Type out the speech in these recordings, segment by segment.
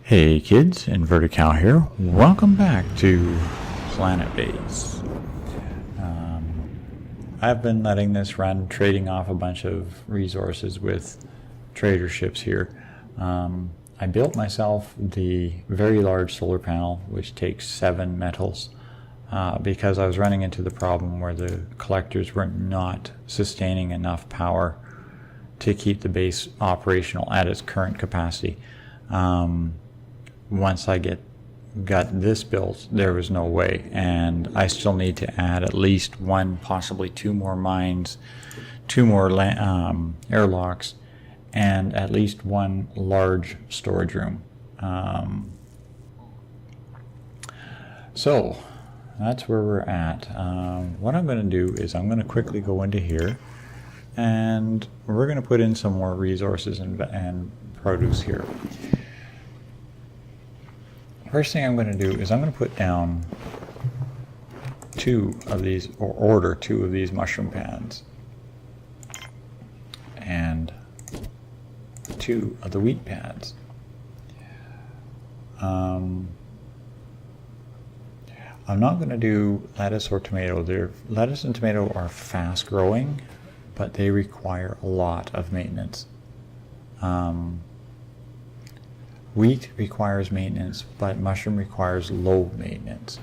Hey kids, Inverted Cow here. Welcome back to PlanetBase. I've been letting this run, trading off a bunch of resources with trader ships here. I built myself the very large solar panel, which takes 7 metals, because I was running into the problem where the collectors were not sustaining enough power to keep the base operational at its current capacity. Once I got this built, there was no way, and I still need to add at least 1, possibly 2 more mines, 2 more airlocks, and at least 1 large storage room. So that's where we're at. What I'm going to do is I'm going to quickly go into here, and we're going to put in some more resources and produce here. First thing I'm going to do is I'm going to put down 2 of these, or order 2 of these mushroom pads, and 2 of the wheat pads. I'm not going to do lettuce or tomato. Lettuce and tomato are fast growing, but they require a lot of maintenance. Wheat requires maintenance, but mushroom requires low maintenance.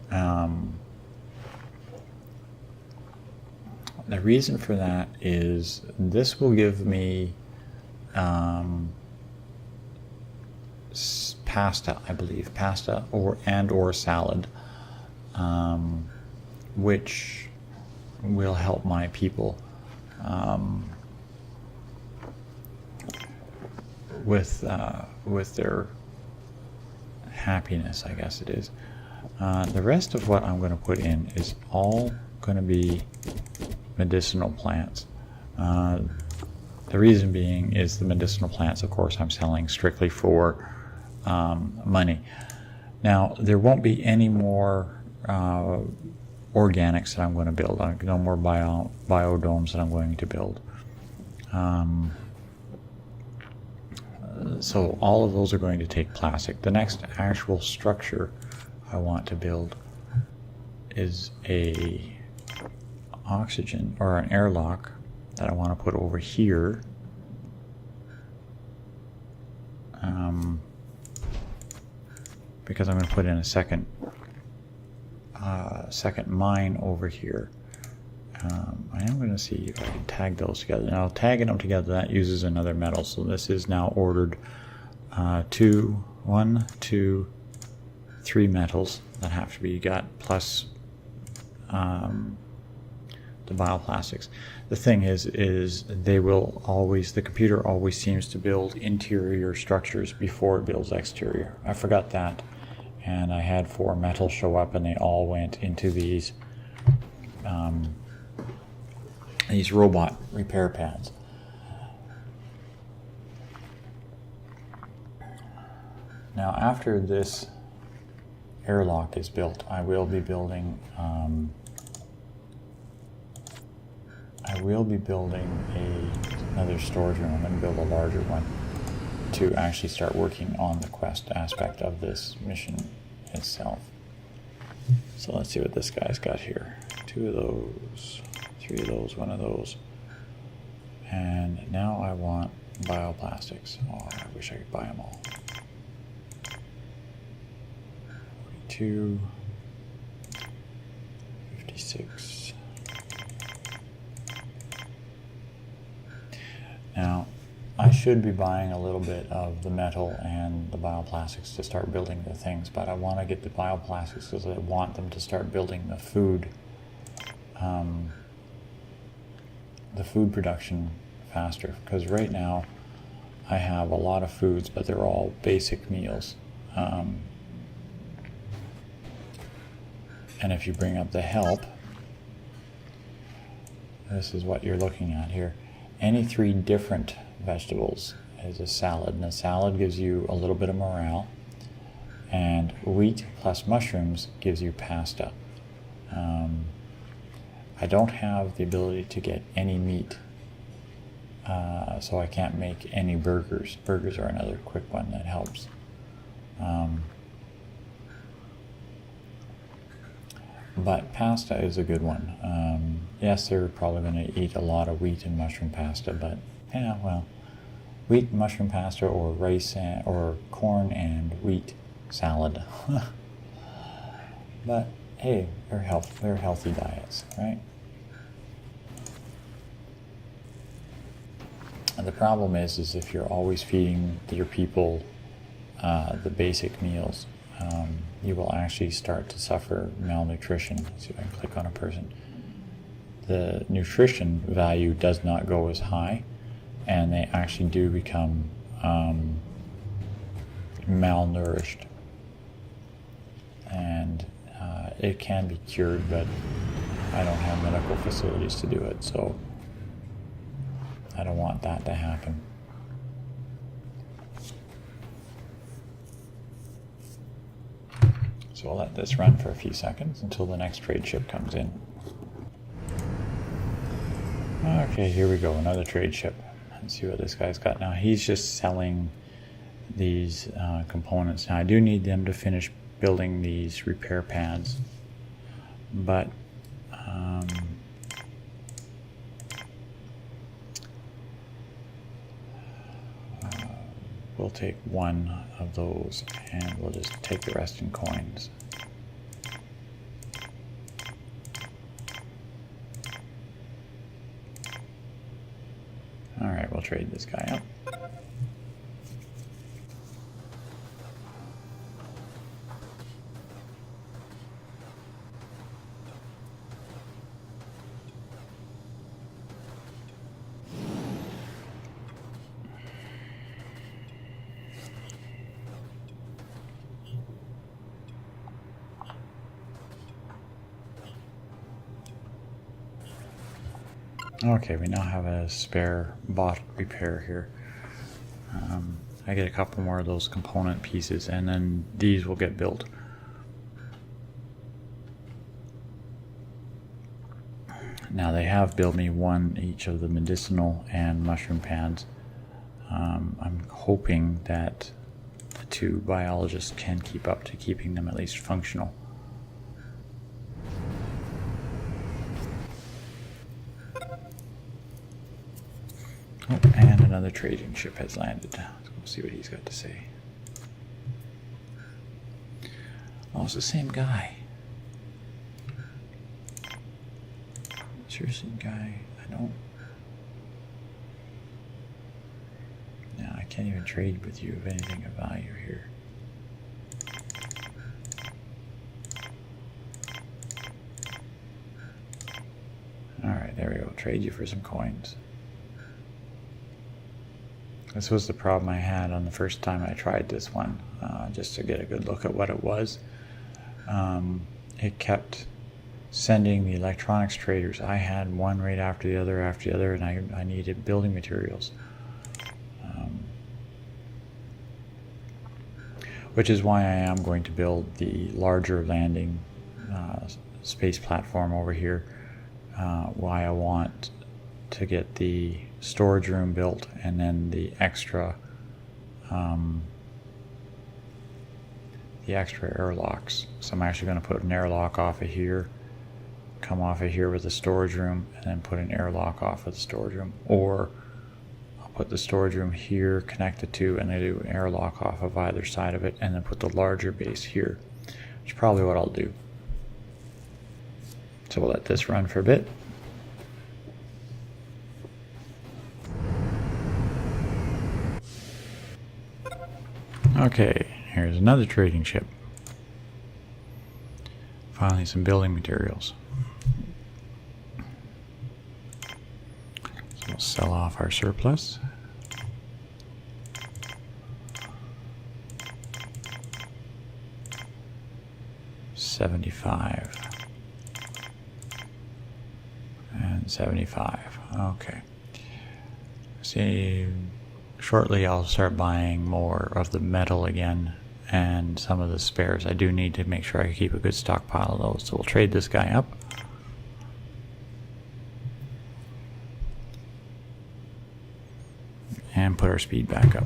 The reason for that is this will give me pasta, I believe, pasta or salad, which will help my people with their happiness, I guess it is. The rest of what I'm going to put in is all going to be medicinal plants. The reason being is the medicinal plants, of course, I'm selling strictly for money. Now, there won't be any more organics that I'm going to build. No more biodomes that I'm going to build. So all of those are going to take plastic. The next actual structure I want to build is a oxygen or an airlock that I want to put over here. Because I'm going to put in a second mine over here. I am going to see if I can tag those together. Now, tagging them together, that uses another metal. So this is now ordered 1, 2, 3 metals that have to be got, plus the bioplastics. The thing is they will always, the computer always seems to build interior structures before it builds exterior. I forgot that, and I had 4 metals show up, and they all went into these robot repair pads. Now, after this airlock is built, I will be building another storage room. I'm going to build a larger one to actually start working on the quest aspect of this mission itself. So let's see what this guy's got here. 2 of those, 3 of those, 1 of those. And now I want bioplastics. Oh, I wish I could buy them all. 42, 56. Now, I should be buying a little bit of the metal and the bioplastics to start building the things, but I want to get the bioplastics because I want them to start building the food production faster, because right now I have a lot of foods, but they're all basic meals. And if you bring up the help, this is what you're looking at here. Any 3 different vegetables is a salad, and a salad gives you a little bit of morale, and wheat plus mushrooms gives you pasta. I don't have the ability to get any meat so I can't make any burgers. Burgers are another quick one that helps. But pasta is a good one. Yes, they're probably going to eat a lot of wheat and mushroom pasta, but yeah, well, wheat, mushroom pasta, or rice or corn and wheat salad. But hey, they're healthy diets, right? And the problem is if you're always feeding your people the basic meals, you will actually start to suffer malnutrition. Let's see if I can click on a person. The nutrition value does not go as high, and they actually do become malnourished. And it can be cured, but I don't have medical facilities to do it, so I don't want that to happen. So I'll let this run for a few seconds until the next trade ship comes in. Okay, here we go, another trade ship. Let's see what this guy's got now. He's just selling these components. Now I do need them to finish building these repair pads, but we'll take one of those and we'll just take the rest in coins. Alright, we'll trade this guy up. Okay, we now have a spare bot repair here. I get a couple more of those component pieces and then these will get built. Now they have built me one each of the medicinal and mushroom pads. I'm hoping that the two biologists can keep up to keeping them at least functional. Oh, and another trading ship has landed. We'll see what he's got to say. Oh, it's the same guy. Seriously, guy, I don't... No, I can't even trade with you of anything of value here. Alright, there we go. Trade you for some coins. This was the problem I had on the first time I tried this one, just to get a good look at what it was. It kept sending the electronics traders. I had one right after the other, and I needed building materials. Which is why I am going to build the larger landing space platform over here. Why I want to get the storage room built and then the extra airlocks. So I'm actually going to put an airlock off of here, come off of here with the storage room, and then put an airlock off of the storage room. Or I'll put the storage room here, connect the two, and then do an airlock off of either side of it, and then put the larger base here, which is probably what I'll do. So we'll let this run for a bit. Okay, here's another trading ship. Finally, some building materials. So we'll sell off our surplus. $75 and $75. Okay. See. Shortly I'll start buying more of the metal again and some of the spares. I do need to make sure I keep a good stockpile of those, so we'll trade this guy up. and put our speed back up.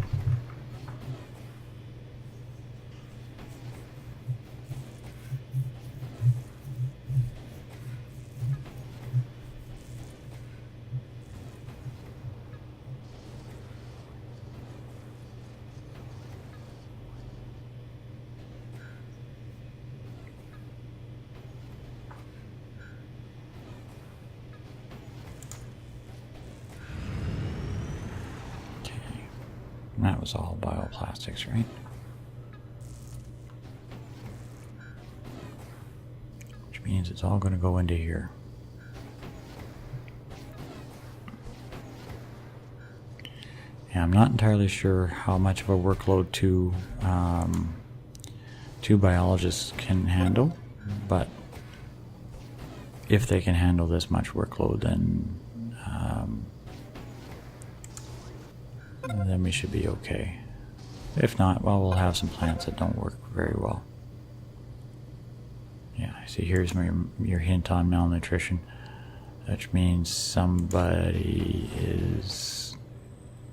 That was all bioplastics, right? Which means it's all going to go into here. And I'm not entirely sure how much of a workload two biologists can handle, but if they can handle this much workload, then we should be okay. If not, well, we'll have some plants that don't work very well. Yeah, see, here's your hint on malnutrition, which means somebody is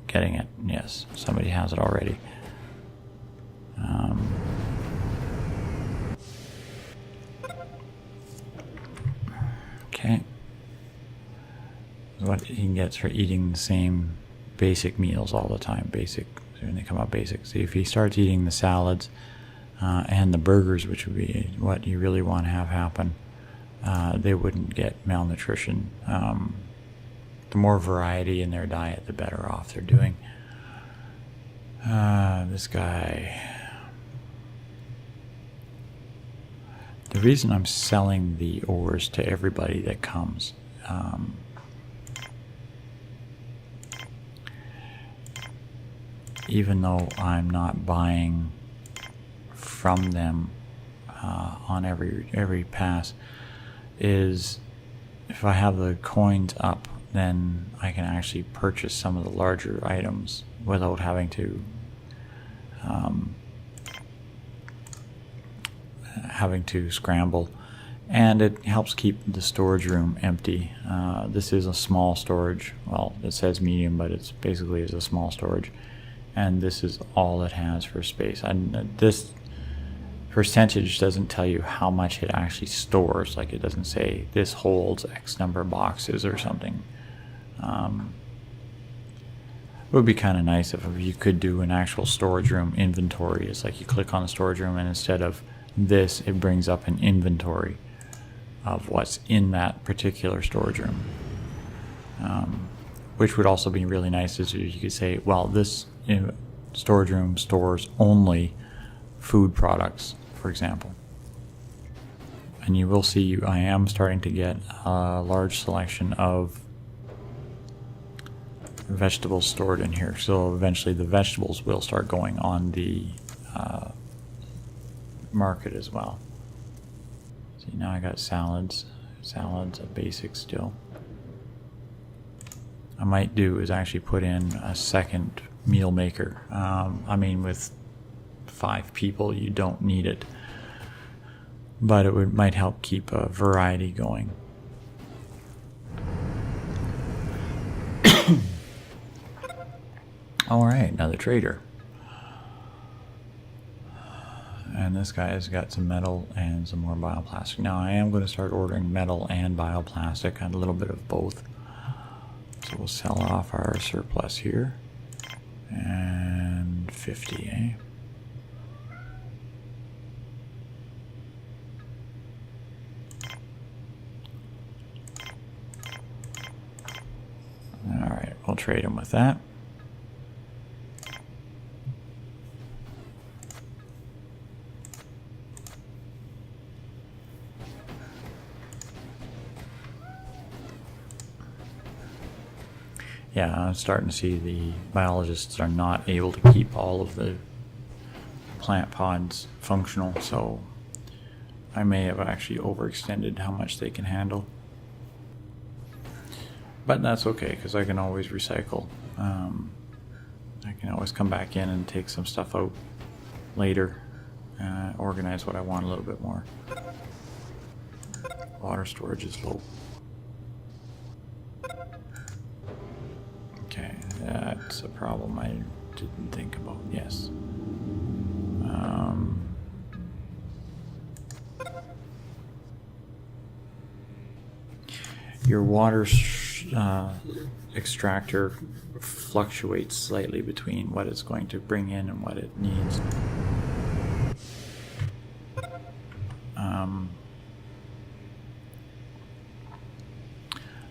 getting it. Yes, somebody has it already. Okay. What he gets for eating the same basic meals all the time. Basic, when they come out basic. See, if he starts eating the salads and the burgers, which would be what you really want to have happen, they wouldn't get malnutrition. The more variety in their diet, the better off they're doing. This guy. The reason I'm selling the ores to everybody that comes, even though I'm not buying from them on every pass, is if I have the coins up, then I can actually purchase some of the larger items without having to scramble, and it helps keep the storage room empty. This is a small storage. Well, it says medium, but it's basically is a small storage. And this is all it has for space. And this percentage doesn't tell you how much it actually stores. Like, it doesn't say this holds X number of boxes or something. It would be kind of nice if you could do an actual storage room inventory. It's like you click on the storage room, and instead of this, it brings up an inventory of what's in that particular storage room. Which would also be really nice, is you could say, well, this storage room stores only food products, for example. And you will see I am starting to get a large selection of vegetables stored in here. So eventually the vegetables will start going on the market as well. See, now I got salads. Salads are basic still. I might do is actually put in a second meal maker. I mean, with 5 people, you don't need it, but it might help keep a variety going. All right, another trader. And this guy has got some metal and some more bioplastic. Now I am going to start ordering metal and bioplastic, and a little bit of both. So we'll sell off our surplus here. And 50, eh? Alright, we'll trade him with that. Yeah, I'm starting to see the biologists are not able to keep all of the plant pods functional, so I may have actually overextended how much they can handle. But that's okay, because I can always recycle. I can always come back in and take some stuff out later, organize what I want a little bit more. Water storage is low. Okay, That's a problem I didn't think about. Yes. Your water extractor fluctuates slightly between what it's going to bring in and what it needs.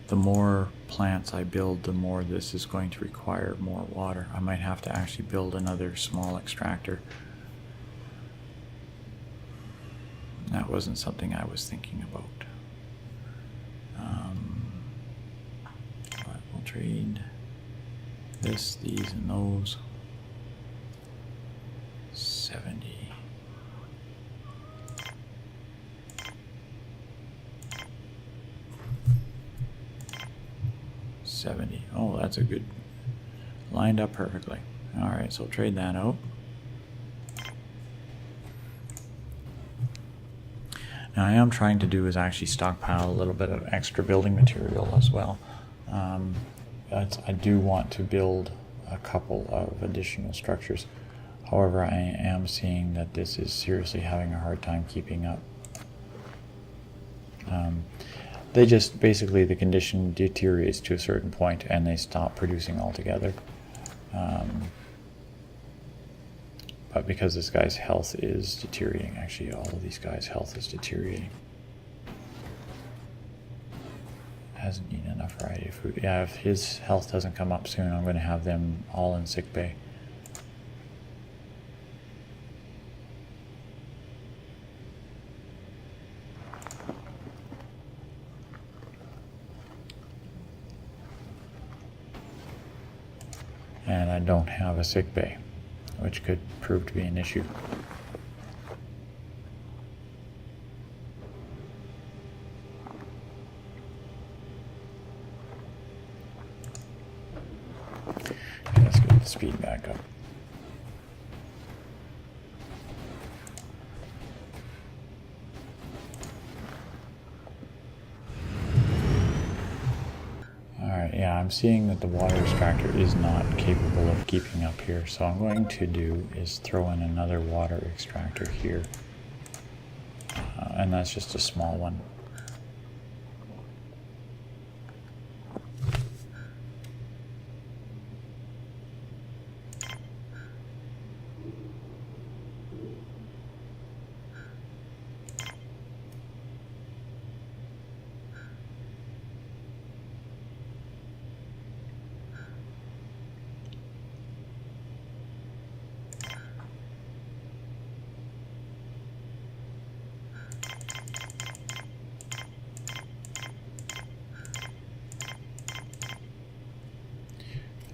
The more plants I build, the more this is going to require more water. I might have to actually build another small extractor. That wasn't something I was thinking about. But we'll trade this, these, and those. 70. Oh, that's a good, lined up perfectly. All right, so trade that out. Now I am trying to do is actually stockpile a little bit of extra building material as well. I do want to build a couple of additional structures. However, I am seeing that this is seriously having a hard time keeping up. They just, basically the condition deteriorates to a certain point and they stop producing altogether. But because this guy's health is deteriorating, actually all of these guys' health is deteriorating. Hasn't eaten enough variety of food. Yeah, if his health doesn't come up soon, I'm going to have them all in sick bay. And I don't have a sick bay, which could prove to be an issue. Okay, let's get the speed back up. Yeah, I'm seeing that the water extractor is not capable of keeping up here, so I'm going to do is throw in another water extractor here, and that's just a small one.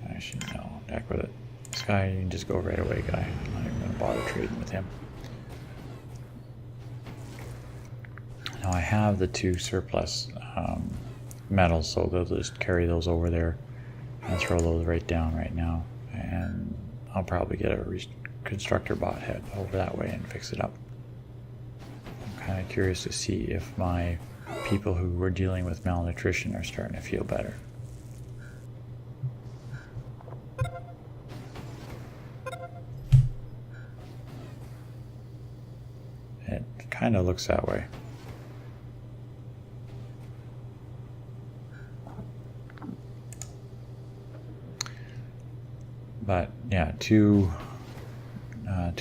Actually, no, heck with it. This guy, you can just go right away, guy. I'm not even going to bother trading with him. Now I have the two surplus metals, so they'll just carry those over there and throw those right down right now. And I'll probably get a constructor bot head over that way and fix it up. I'm kind of curious to see if my people who were dealing with malnutrition are starting to feel better. It kind of looks that way. But yeah, two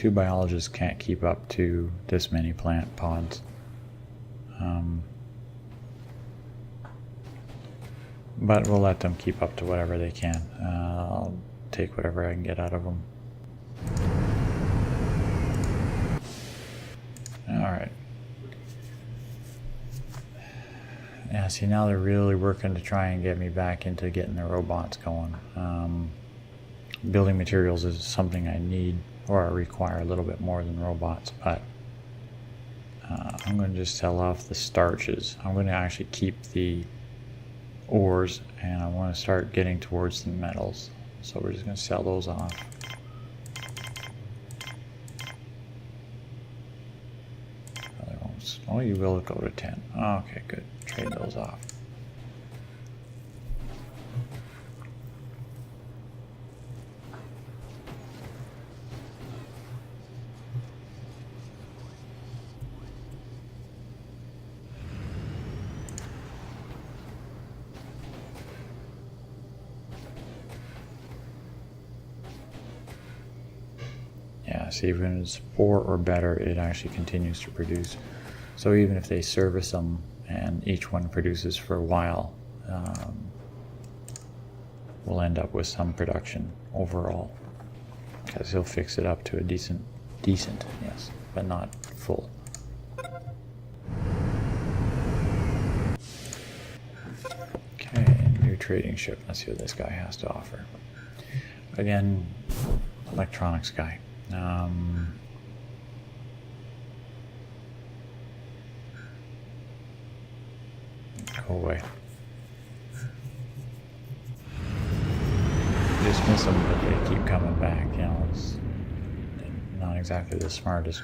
biologists can't keep up to this many plant pods. But we'll let them keep up to whatever they can. I'll take whatever I can get out of them. Alright. Yeah, see, now they're really working to try and get me back into getting the robots going. Building materials is something I need or I require a little bit more than robots, but I'm going to just sell off the starches. I'm going to actually keep the ores, and I want to start getting towards the metals. So we're just going to sell those off. Oh, you will go to 10. Okay, good. Trade those off. Yeah, see, when it's 4 or better, it actually continues to produce. So even if they service them and each one produces for a while, we'll end up with some production overall, because he'll fix it up to a decent, yes, but not full. Okay, new trading ship. Let's see what this guy has to offer. Again, electronics guy. Go away. Dismiss them, but they keep coming back. You know, it's not exactly the smartest.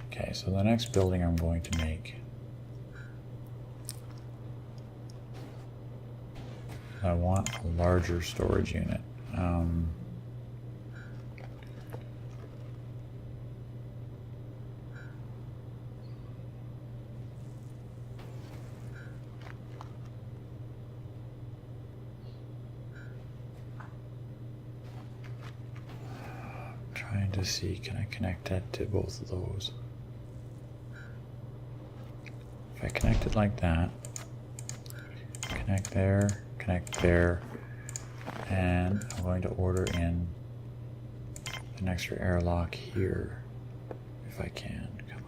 Okay, so the next building I'm going to make, I want a larger storage unit. Trying to see, can I connect that to both of those? If I connect it like that, connect there, and I'm going to order in an extra airlock here, if I can. Come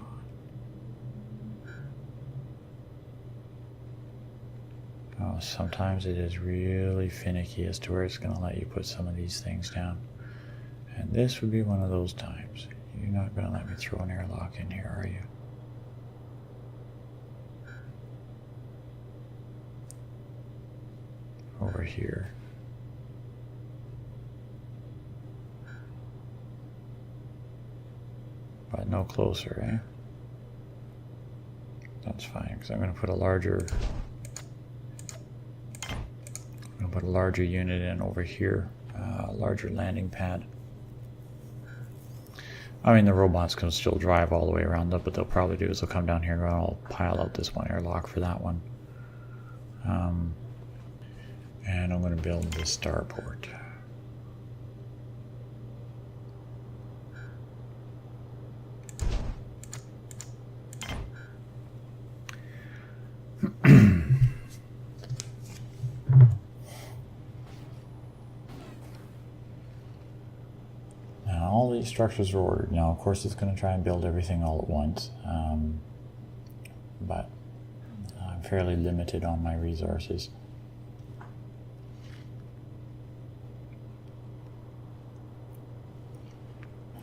on. Oh, sometimes it is really finicky as to where it's going to let you put some of these things down. And this would be one of those times. You're not going to let me throw an airlock in here, are you? Over here. But no closer, eh? That's fine, because I'm going to put a larger unit in over here, larger landing pad. I mean, the robots can still drive all the way around, but they'll probably do is they'll come down here and I'll pile out this one airlock for that one. And I'm going to build this starport. Now all these structures are ordered. Now of course it's going to try and build everything all at once, but I'm fairly limited on my resources.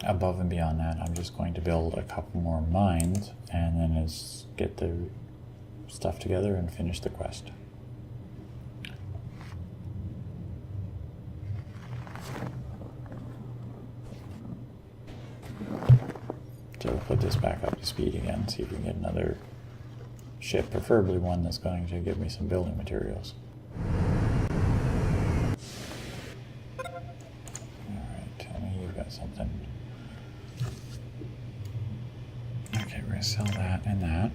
Above and beyond that, I'm just going to build a couple more mines and then get the stuff together and finish the quest. So we'll put this back up to speed again, see if we can get another ship, preferably one that's going to give me some building materials. Alright, tell me you've got something. Okay, we're going to sell that and that.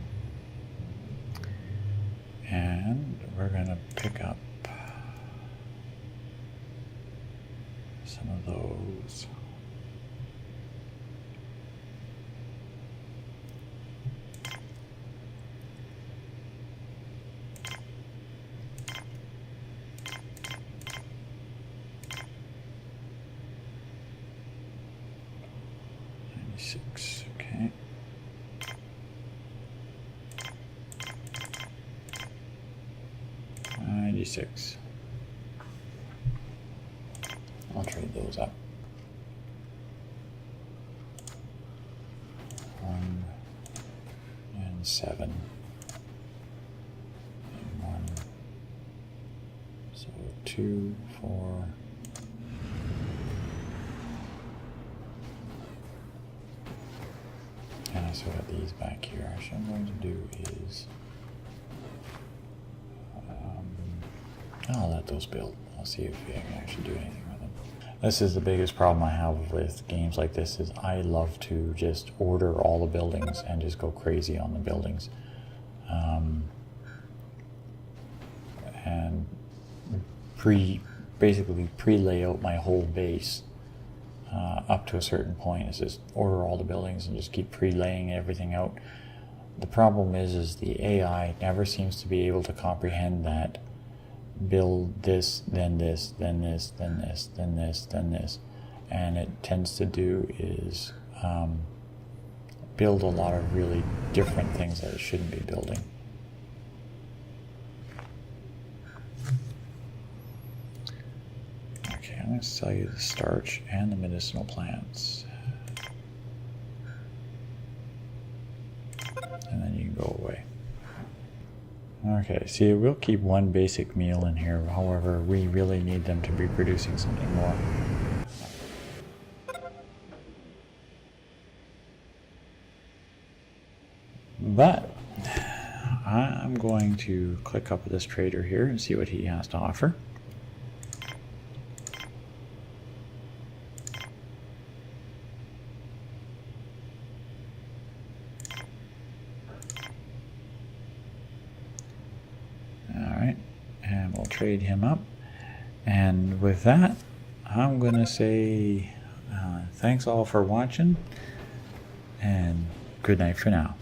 And we're going to pick up some of those. Okay. $96. I'll trade those up. 1 and 7 and 1. So 2, 4. And I still got these back here. Actually, what I'm going to do is I'll let those build. I'll see if I can actually do anything with them. This is the biggest problem I have with games like this, is I love to just order all the buildings and just go crazy on the buildings. and basically pre-lay out my whole base up to a certain point. Is just order all the buildings and just keep pre-laying everything out. The problem is the AI never seems to be able to comprehend that build this, then this, then this, then this, then this, then this, and it tends to do is build a lot of really different things that it shouldn't be building. Okay, I'm going to sell you the starch and the medicinal plants. And then you can go away. Okay, see, we'll keep one basic meal in here. However, we really need them to be producing something more. But I'm going to click up this trader here and see what he has to offer. And we'll trade him up. And with that, I'm going to say thanks all for watching, and good night for now.